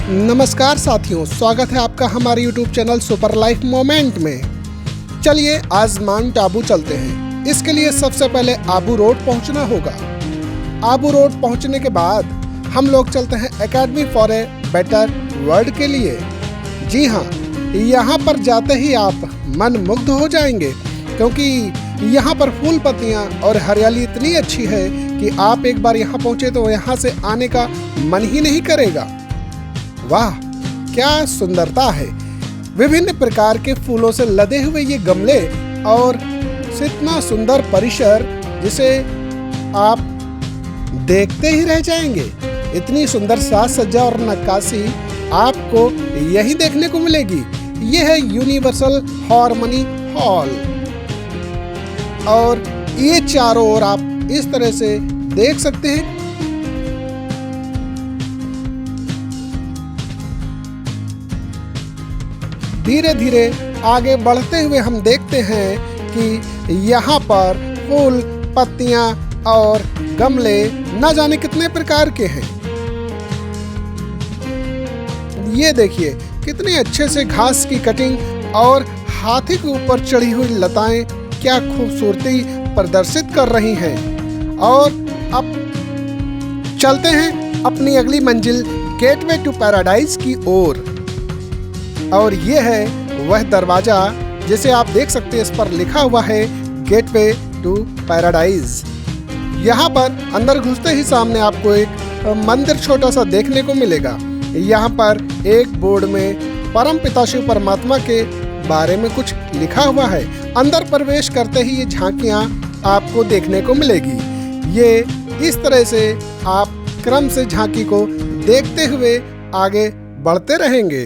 नमस्कार साथियों, स्वागत है आपका हमारे YouTube channel super life moment में। चलिए आज माउंट आबू चलते हैं। इसके लिए सबसे पहले आबू रोड पहुंचना होगा। आबू रोड पहुंचने के बाद हम लोग चलते हैं academy for a better world के लिए। जी हाँ, यहाँ पर जाते ही आप मन मुग्ध हो जाएंगे, क्योंकि यहाँ पर फूल पत्तियाँ और हरियाली इतनी अच्छी है कि आप एक बार यहाँ पहुँचे तो यहाँ से आने का मन ही नहीं करेगा। वाह, क्या सुंदरता है! विभिन्न प्रकार के फूलों से लदे हुए ये गमले और इतना सुंदर परिसर जिसे आप देखते ही रह जाएंगे। इतनी सुंदर साज सज्जा और नक्काशी आपको यही देखने को मिलेगी। ये है यूनिवर्सल हार्मनी हॉल और ये चारों ओर आप इस तरह से देख सकते हैं। धीरे धीरे आगे बढ़ते हुए हम देखते हैं कि यहाँ पर फूल पत्तियाँ और गमले न जाने कितने प्रकार के हैं। ये देखिए कितने अच्छे से घास की कटिंग और हाथी के ऊपर चढ़ी हुई लताएं क्या खूबसूरती प्रदर्शित कर रही हैं। और अब चलते हैं अपनी अगली मंजिल गेटवे टू पैराडाइज की ओर। और ये है वह दरवाजा जिसे आप देख सकते हैं, इस पर लिखा हुआ है गेटवे टू पैराडाइज। यहाँ पर अंदर घुसते ही सामने आपको एक मंदिर छोटा सा देखने को मिलेगा। यहाँ पर एक बोर्ड में परम पिता शिव परमात्मा के बारे में कुछ लिखा हुआ है। अंदर प्रवेश करते ही ये झांकियाँ आपको देखने को मिलेगी। ये इस तरह से आप क्रम से झांकी को देखते हुए आगे बढ़ते रहेंगे।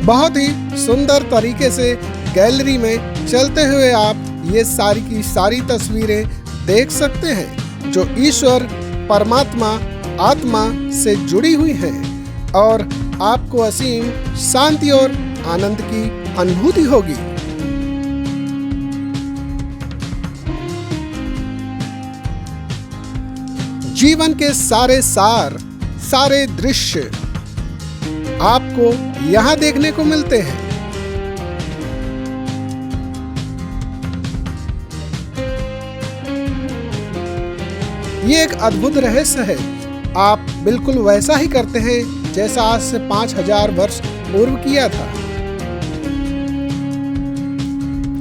बहुत ही सुंदर तरीके से गैलरी में चलते हुए आप ये सारी की सारी तस्वीरें देख सकते हैं जो ईश्वर परमात्मा आत्मा से जुड़ी हुई हैं और आपको असीम शांति और आनंद की अनुभूति होगी। जीवन के सारे दृश्य आपको यहाँ देखने को मिलते हैं। ये एक अद्भुत रहस्य है। आप बिल्कुल वैसा ही करते हैं जैसा आज से 5000 वर्ष पूर्व किया था।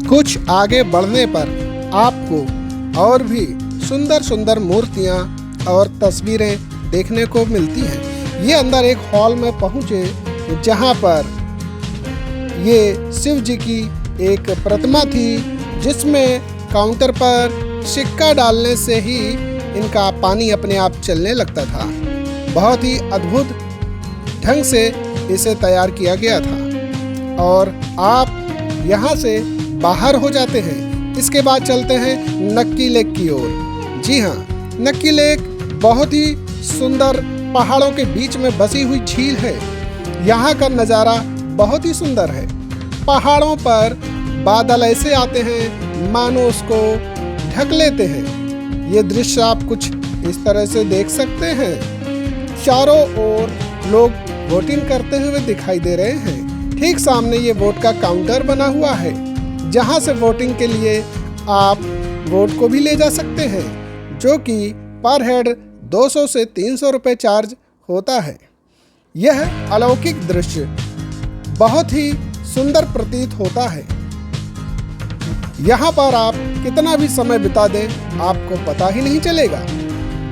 कुछ आगे बढ़ने पर आपको और भी सुंदर सुंदर मूर्तियां और तस्वीरें देखने को मिलती हैं। ये अंदर एक हॉल में पहुंचे जहां पर ये शिव जी की एक प्रतिमा थी, जिसमें काउंटर पर सिक्का डालने से ही इनका पानी अपने आप चलने लगता था। बहुत ही अद्भुत ढंग से इसे तैयार किया गया था। और आप यहाँ से बाहर हो जाते हैं। इसके बाद चलते हैं नक्की लेक की ओर। जी हाँ, नक्की लेक बहुत ही सुंदर पहाड़ों के बीच में बसी हुई झील है। यहाँ का नज़ारा बहुत ही सुंदर है। पहाड़ों पर बादल ऐसे आते हैं मानो उसको ढक लेते हैं। ये दृश्य आप कुछ इस तरह से देख सकते हैं। चारों ओर लोग वोटिंग करते हुए दिखाई दे रहे हैं। ठीक सामने ये वोट का काउंटर बना हुआ है, जहाँ से वोटिंग के लिए आप वोट को भी ले जा सकते हैं, जो कि पर हेड 200 से 300 रुपये चार्ज होता है। यह अलौकिक दृश्य बहुत ही सुंदर प्रतीत होता है। यहाँ पर आप कितना भी समय बिता दें आपको पता ही नहीं चलेगा।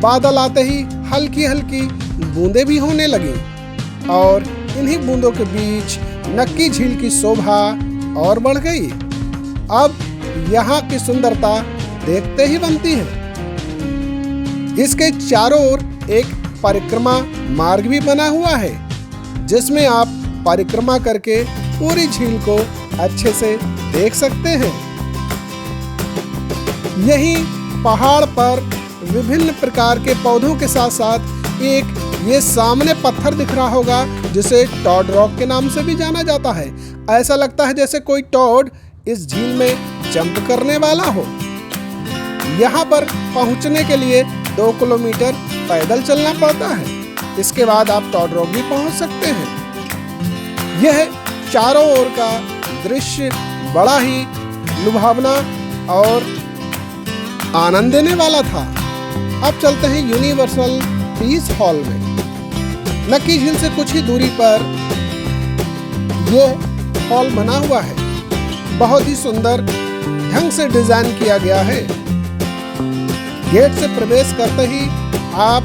बादल आते ही हल्की हल्की बूंदें भी होने लगी और इन्हीं बूंदों के बीच नक्की झील की शोभा और बढ़ गई। अब यहाँ की सुंदरता देखते ही बनती है। इसके चारों ओर एक परिक्रमा मार्ग भी बना हुआ है, जिसमें आप परिक्रमा करके पूरी झील को अच्छे से देख सकते हैं। यही पहाड़ पर विभिन्न प्रकार के पौधों के साथ साथ एक ये सामने पत्थर दिख रहा होगा जिसे टॉड रॉक के नाम से भी जाना जाता है। ऐसा लगता है जैसे कोई टॉड इस झील में जंप करने वाला हो। यहाँ पर पहुँचने के लिए 2 किलोमीटर पैदल चलना पड़ता है। इसके बाद आप टॉड रॉक भी पहुँच सकते हैं। यह चारों ओर का दृश्य बड़ा ही लुभावना और आनंद देने वाला था। अब चलते हैं यूनिवर्सल पीस हॉल में। नक्की झील से कुछ ही दूरी पर यह हॉल बना हुआ है। बहुत ही सुंदर ढंग से डिजाइन किया गया है। गेट से प्रवेश करते ही आप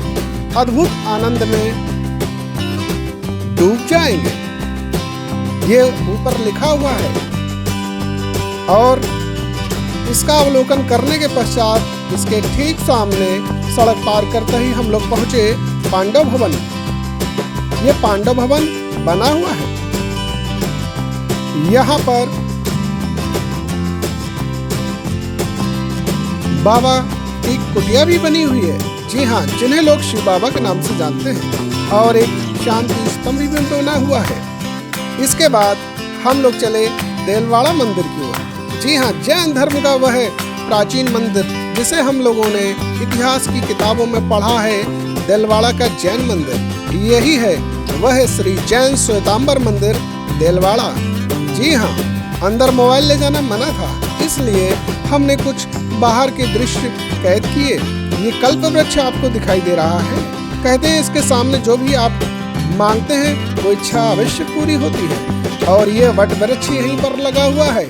अद्भुत आनंद में डूब जाएंगे। ये ऊपर लिखा हुआ है और इसका अवलोकन करने के पश्चात इसके ठीक सामने सड़क पार करते ही हम लोग पहुंचे पांडव भवन। ये पांडव भवन बना हुआ है। यहाँ पर बाबा की कुटिया भी बनी हुई है। जी हाँ, जिन्हें लोग शिव बाबा के नाम से जानते हैं। और एक शांति स्तंभ भी बना हुआ है। इसके बाद हम लोग चले देलवाड़ा मंदिर की ओर। जी हाँ, जैन धर्म का वह प्राचीन मंदिर जिसे हम लोगों ने इतिहास की किताबों में पढ़ा है, देलवाड़ा का जैन मंदिर यही है। वह श्री जैन श्वेतांबर मंदिर देलवाड़ा। जी हाँ, अंदर मोबाइल ले जाना मना था, इसलिए हमने कुछ बाहर के दृश्य कैद किए। ये कल्प वृक्ष आपको दिखाई दे रहा है। कहते हैं इसके सामने जो भी आप मांगते हैं वो इच्छा अवश्य पूरी होती है। और ये वट वृक्ष यहीं पर लगा हुआ है।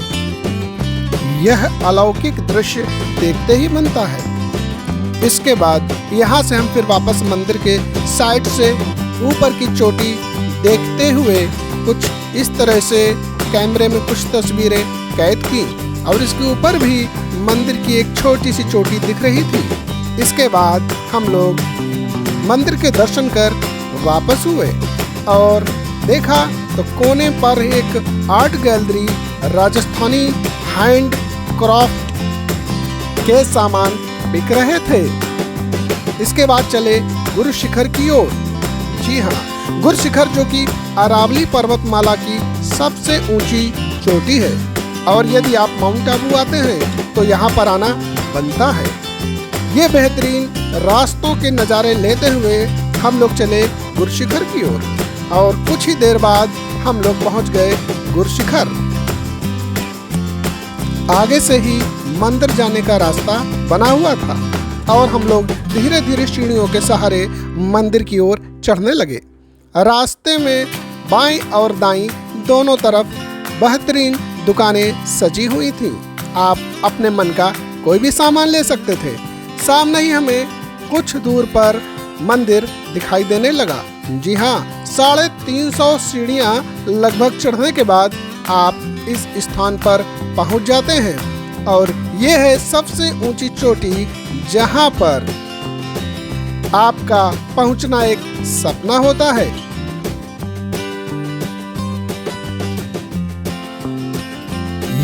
यह अलौकिक दृश्य देखते ही बनता है। इसके बाद यहाँ से हम फिर वापस मंदिर के साइड से ऊपर की चोटी देखते हुए कुछ इस तरह से कैमरे में कुछ तस्वीरें कैद की। और इसके ऊपर भी मंदिर की एक छोटी सी चोटी दिख रही थी। इसके बाद हम लोग मंदिर के दर्शन कर वापस हुए और देखा तो कोने पर एक art gallery Rajasthani hand craft के सामान बिक रहे थे। इसके बाद चले गुरु शिखर की ओर। जी हाँ, गुरु शिखर जो कि अरावली पर्वतमाला की सबसे ऊंची चोटी है। और यदि आप माउंट आबू आते हैं तो यहाँ पर आना बनता है। ये बेहतरीन रास्तों के नज़ारे लेते हुए हम लोग चले गुरु शिखर की ओर। और कुछ ही देर बाद हम लोग पहुँच गए गुरु शिखर। आगे से ही मंदिर जाने का रास्ता बना हुआ था और हम लोग धीरे धीरे सीढ़ियों के सहारे मंदिर की ओर चढ़ने लगे। रास्ते में बाएं और दाएं दोनों तरफ बेहतरीन दुकानें सजी हुई थीं। आप अपने मन का कोई भी सामान ले सकते थे। सामने ही हमें कुछ दूर पर मंदिर दिखाई देने लगा। जी हाँ, 350 सीढ़ियाँ लगभग चढ़ने के बाद आप इस स्थान पर पहुंच जाते हैं। और ये है सबसे ऊंची चोटी जहां पर आपका पहुंचना एक सपना होता है।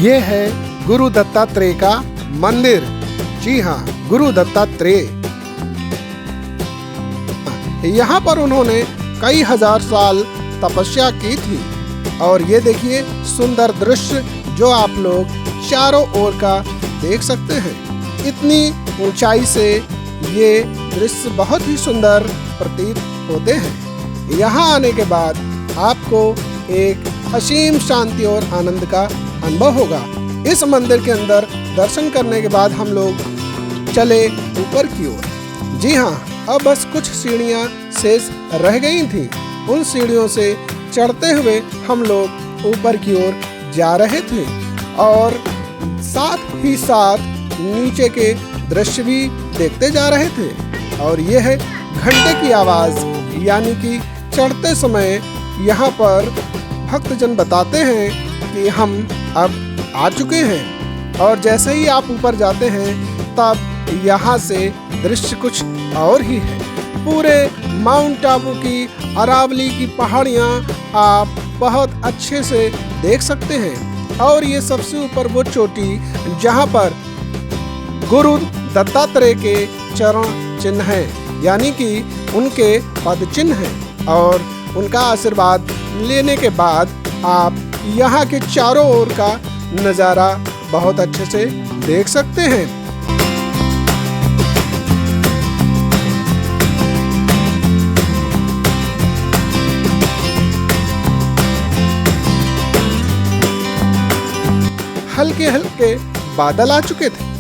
ये है गुरु दत्तात्रेय का मंदिर। जी हाँ, गुरु दत्तात्रेय। यहाँ पर उन्होंने कई हजार साल तपस्या की थी। और ये देखिए सुंदर दृश्य जो आप लोग चारों ओर का देख सकते हैं। इतनी ऊंचाई से ये दृश्य बहुत ही सुंदर प्रतीत होते हैं। यहाँ आने के बाद आपको एक असीम शांति और आनंद का अनुभव होगा। इस मंदिर के अंदर दर्शन करने के बाद हम लोग चले ऊपर की ओर। जी हाँ, अब बस कुछ सीढ़ियाँ शेष रह गई थीं। उन सीढ़ियों से चढ़ते हुए हम लोग ऊपर की ओर जा रहे थे और साथ ही साथ नीचे के दृश्य भी देखते जा रहे थे। और ये है घंटे की आवाज़, यानी कि चढ़ते समय यहाँ पर भक्तजन बताते हैं कि हम अब आ चुके हैं। और जैसे ही आप ऊपर जाते हैं तब यहाँ से दृश्य कुछ और ही है। पूरे माउंट आबू की अरावली की पहाड़ियाँ आप बहुत अच्छे से देख सकते हैं। और ये सबसे ऊपर वो चोटी जहाँ पर गुरु दत्तात्रेय के चरण चिन्ह हैं, यानी कि उनके पद चिन्ह हैं। और उनका आशीर्वाद लेने के बाद आप यहाँ के चारों ओर का नज़ारा बहुत अच्छे से देख सकते हैं। हल्के हल्के बादल आ चुके थे।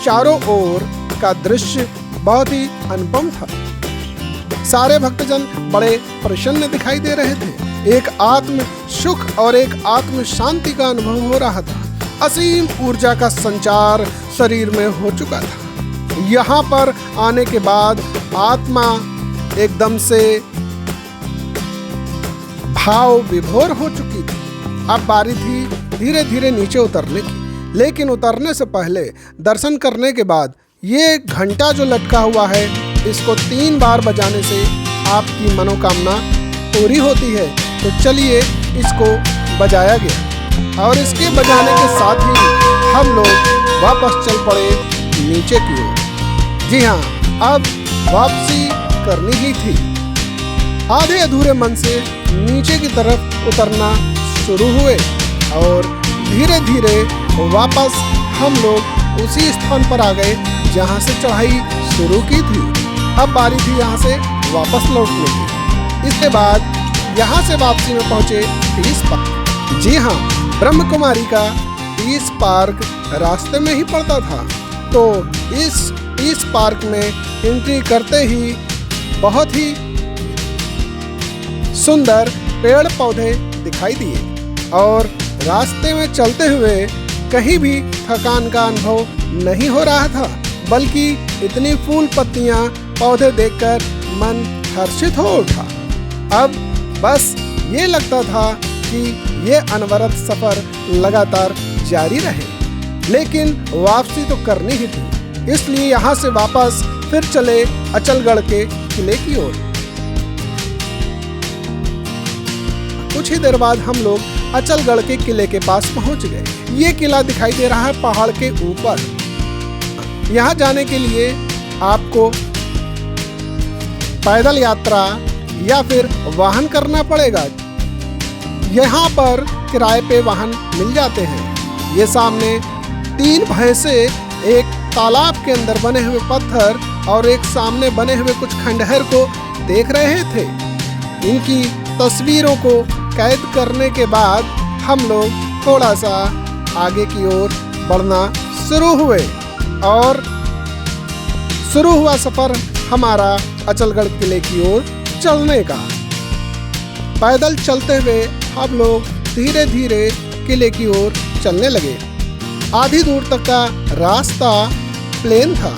चारों ओर का दृश्य बहुत ही अनुपम था। सारे भक्तजन बड़े प्रसन्न दिखाई दे रहे थे। एक आत्म सुख और एक आत्म शांति का अनुभव हो रहा था। असीम ऊर्जा का संचार शरीर में हो चुका था। यहाँ पर आने के बाद आत्मा एकदम से भाव विभोर हो चुकी थी। अब बारी थी धीरे धीरे नीचे उतरने की, लेकिन उतरने से पहले दर्शन करने के बाद ये घंटा जो लटका हुआ है, इसको 3 बार बजाने से आपकी मनोकामना पूरी होती है। तो चलिए इसको बजाया गया और इसके बजाने के साथ ही हम लोग वापस चल पड़े नीचे की ओर। जी हाँ, अब वापसी करनी ही थी। आधे अधूरे मन से नीचे की तरफ उतरना शुरू हुए और धीरे धीरे वापस हम लोग उसी स्थान पर आ गए जहाँ से चढ़ाई शुरू की थी। अब बारी थी यहाँ से वापस लौटने की। इसके बाद यहाँ से वापसी में पहुँचे पीस पार्क। जी हाँ, ब्रह्म कुमारी का पीस पार्क रास्ते में ही पड़ता था। तो इस पीस पार्क में एंट्री करते ही बहुत ही सुंदर पेड़ पौधे दिखाई दिए और रास्ते में चलते हुए कहीं भी थकान का अनुभव नहीं हो रहा था, बल्कि इतनी फूल पत्तियां पौधे देखकर मन हर्षित हो उठा। अब बस ये लगता था कि ये अनवरत सफर लगातार जारी रहे, लेकिन वापसी तो करनी ही थी। इसलिए यहाँ से वापस फिर चले अचलगढ़ के किले की ओर। कुछ ही देर बाद हम लोग अचलगढ़ के किले के पास पहुंच गए। ये किला दिखाई दे रहा है पहाड़ के ऊपर। यहाँ जाने के लिए आपको पैदल यात्रा या फिर वाहन करना पड़ेगा। यहाँ पर किराए पे वाहन मिल जाते हैं। ये सामने 3 भैंसे एक तालाब के अंदर बने हुए पत्थर और एक सामने बने हुए कुछ खंडहर को देख रहे थे। इनकी तस्वीरों को कैद करने के बाद हम लोग थोड़ा सा आगे की ओर बढ़ना शुरू हुए और शुरू हुआ सफर हमारा अचलगढ़ किले की ओर चलने का। पैदल चलते हुए हम लोग धीरे धीरे किले की ओर चलने लगे। आधी दूर तक का रास्ता प्लेन था,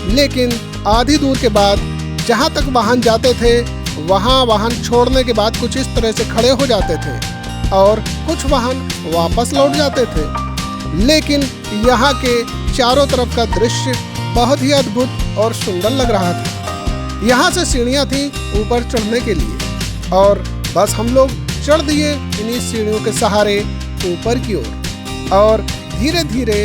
लेकिन आधी दूर के बाद जहाँ तक वाहन जाते थे वहाँ वाहन छोड़ने के बाद कुछ इस तरह से खड़े हो जाते थे और कुछ वाहन वापस लौट जाते थे। लेकिन यहाँ के चारों तरफ का दृश्य बहुत ही अद्भुत और सुंदर लग रहा था। यहाँ से सीढ़ियाँ थी ऊपर चढ़ने के लिए और बस हम लोग चढ़ दिए इन्हीं सीढ़ियों के सहारे ऊपर की ओर और धीरे धीरे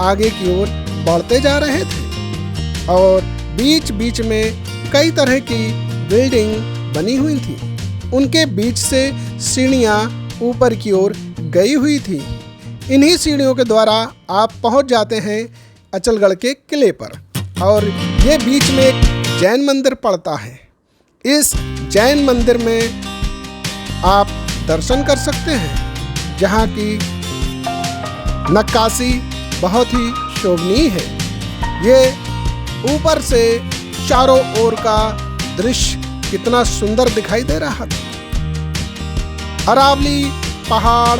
आगे की ओर बढ़ते जा रहे थे। और बीच बीच में कई तरह की बिल्डिंग बनी हुई थी। उनके बीच से सीढ़ियाँ ऊपर की ओर गई हुई थी। इन्हीं सीढ़ियों के द्वारा आप पहुंच जाते हैं अचलगढ़ के किले पर। और ये बीच में एक जैन मंदिर पड़ता है। इस जैन मंदिर में आप दर्शन कर सकते हैं, जहाँ की नक्काशी बहुत ही शोभनीय है। ये ऊपर से चारों ओर का दृश्य कितना सुंदर दिखाई दे रहा था। अरावली पहाड़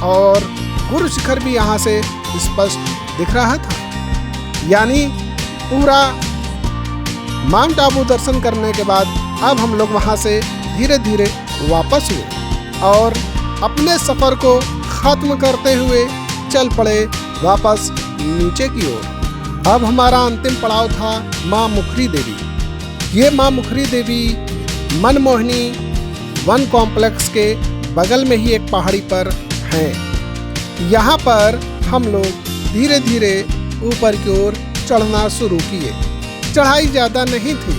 और गुरु शिखर भी यहाँ से स्पष्ट दिख रहा था। यानी पूरा माउंट आबू दर्शन करने के बाद अब हम लोग वहाँ से धीरे धीरे वापस हुए और अपने सफ़र को ख़त्म करते हुए चल पड़े वापस नीचे की ओर। अब हमारा अंतिम पड़ाव था माँ मुखरी देवी। ये माँ मुखरी देवी मनमोहिनी वन कॉम्प्लेक्स के बगल में ही एक पहाड़ी पर हैं। यहाँ पर हम लोग धीरे धीरे ऊपर की ओर चढ़ना शुरू किए। चढ़ाई ज़्यादा नहीं थी।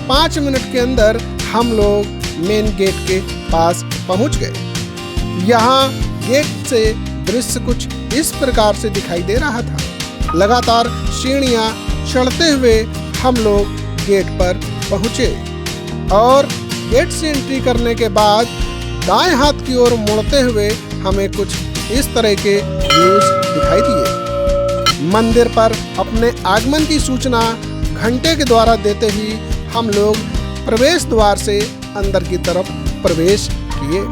5 मिनट के अंदर हम लोग मेन गेट के पास पहुँच गए। यहाँ गेट से दृश्य कुछ इस प्रकार से दिखाई दे रहा था। लगातार सीढ़ियाँ चढ़ते हुए हम लोग गेट पर पहुँचे और गेट से एंट्री करने के बाद दाएं हाथ की ओर मुड़ते हुए हमें कुछ इस तरह के व्यूज दिखाई दिए। मंदिर पर अपने आगमन की सूचना घंटे के द्वारा देते ही हम लोग प्रवेश द्वार से अंदर की तरफ प्रवेश किए।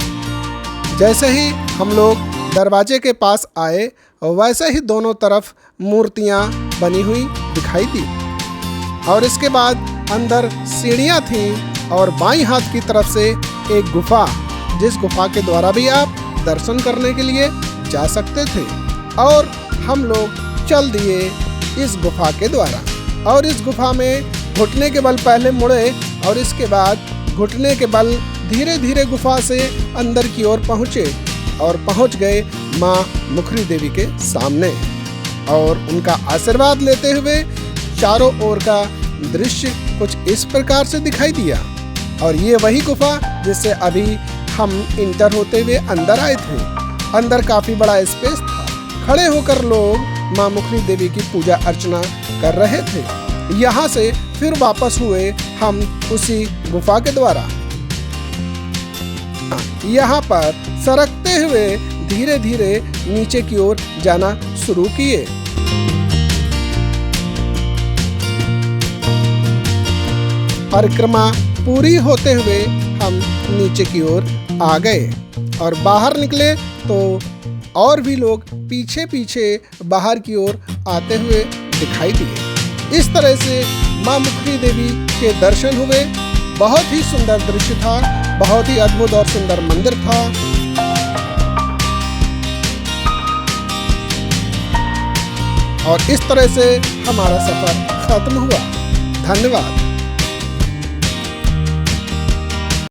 जैसे ही हम लोग दरवाजे के पास आए वैसे ही दोनों तरफ मूर्तियां बनी हुई दिखाई दी और इसके बाद अंदर सीढ़ियां थीं और बाईं हाथ की तरफ से एक गुफा, जिस गुफा के द्वारा भी आप दर्शन करने के लिए जा सकते थे। और हम लोग चल दिए इस गुफा के द्वारा और इस गुफा में घुटने के बल पहले मुड़े और इसके बाद घुटने के बल धीरे धीरे गुफा से अंदर की ओर पहुँचे और पहुँच गए माँ मुखरी देवी के सामने और उनका आशीर्वाद लेते हुए चारों ओर का दृश्य कुछ इस प्रकार से दिखाई दिया। और ये वही गुफा जिससे अभी हम इंटर होते हुए अंदर आए थे। अंदर काफी बड़ा स्पेस था। खड़े होकर लोग माँ मुखरी देवी की पूजा अर्चना कर रहे थे। यहाँ से फिर वापस हुए हम उसी गुफा के द्वारा। यहाँ पर सरकते हुए धीरे धीरे नीचे की ओर जाना शुरू किए। परिक्रमा पूरी होते हुए हम नीचे की ओर आ गए और बाहर निकले तो और भी लोग पीछे पीछे बाहर की ओर आते हुए दिखाई दिए। इस तरह से माँ मुखरी देवी के दर्शन हुए। बहुत ही सुंदर दृश्य था, बहुत ही अद्भुत और सुंदर मंदिर था। और इस तरह से हमारा सफर खत्म हुआ। धन्यवाद।